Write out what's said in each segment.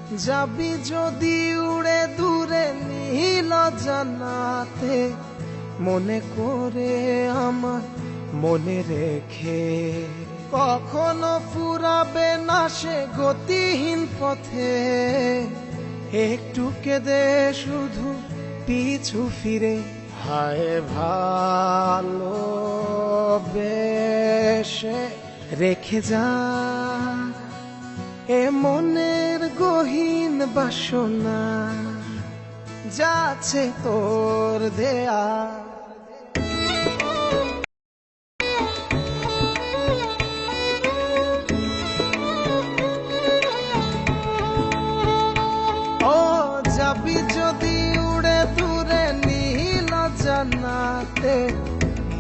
যাবি যদি উড়ে দূরে নীল জানাতে, মনে করে আমার মনে রেখে। কখনো ফুরাবে না সে গতিহীন পথে, একটু কেঁদে শুধু পিছু ফিরে। হায় ভালোবেসে রেখে যা এ মনের গহীন বাসনা, যাচ্ছে তোর দেয়া। ও যাবি যদি উড়ে দূরে নীল জানাতে,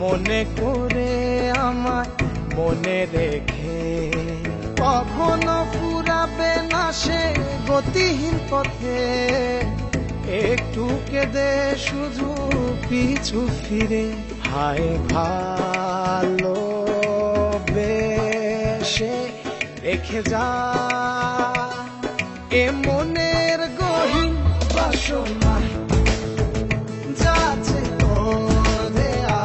মনে করে আমায় মনে রেখে। কখনো ফুরাবে না সে গতিহীন পথে, একটু কেঁদে শুধু পিছু ফিরে। হায় ভালোবেসে রেখে যা এ মনের গহীন বাসনা, যাচ্ছে তোর দেয়া।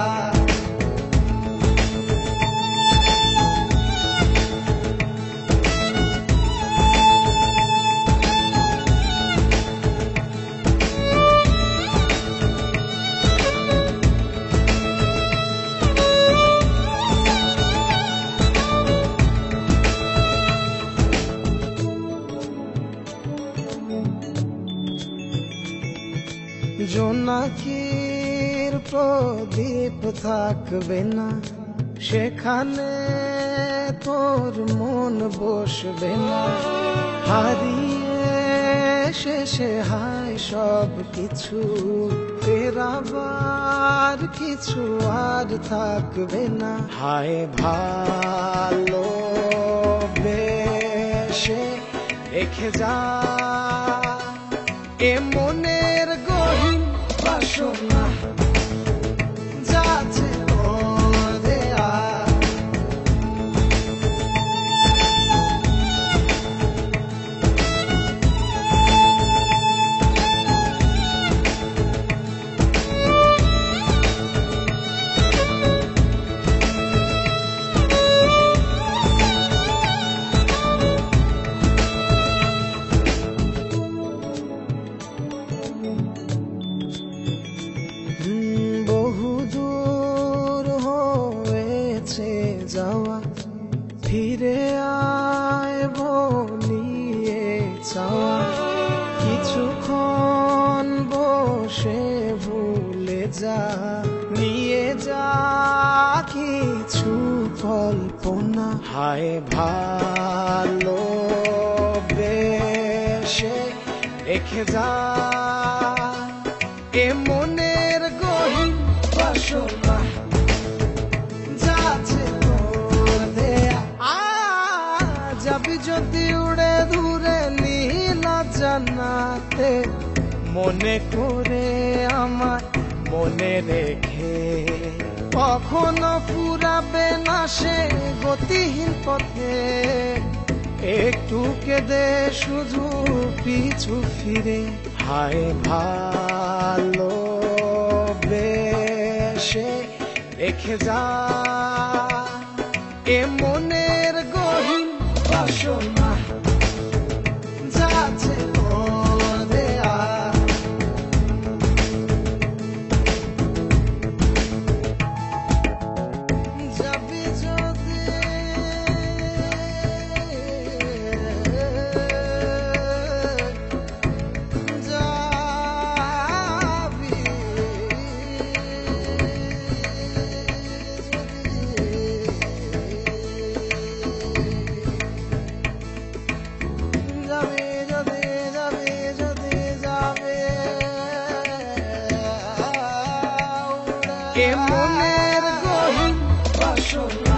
জোনাকির প্রদীপ থাকবে না, সেখানে তোর মন বসবে না। হারিয়ে শেষে হায় সব কিছু, ফেরাবার কিছু আর থাকবে না। হায় ভালোবেসে রেখে যা এ মনের গহীন বাসনা, যাচ্ছে তোর দেয়া। বহুদূর হয়েছে যাওয়া, ফিরে আয় বলিয়ে চাওয়া। কিছুক্ষণ বসে ভুলে যা, নিয়ে যা কিছু কল্পনা। হায় ভালোবেসে রেখে যা এ মনের গহীন বাসনা, যাচ্ছে তোর দেয়া। যাবি যদি উড়ে দূরে নীল জানাতে, মনে করে আমায় মনে রেখে। কখনো ফুরাবে না সে গতিহীন পথে, একটু কেঁদে শুধু পিছু ফিরে। হায় ভালোবেসে রেখে যা এ মনের গহীন বাসনা, যাচ্ছে তোর দেয়া। যাবি যদি এ মনের গহীন বাসনা।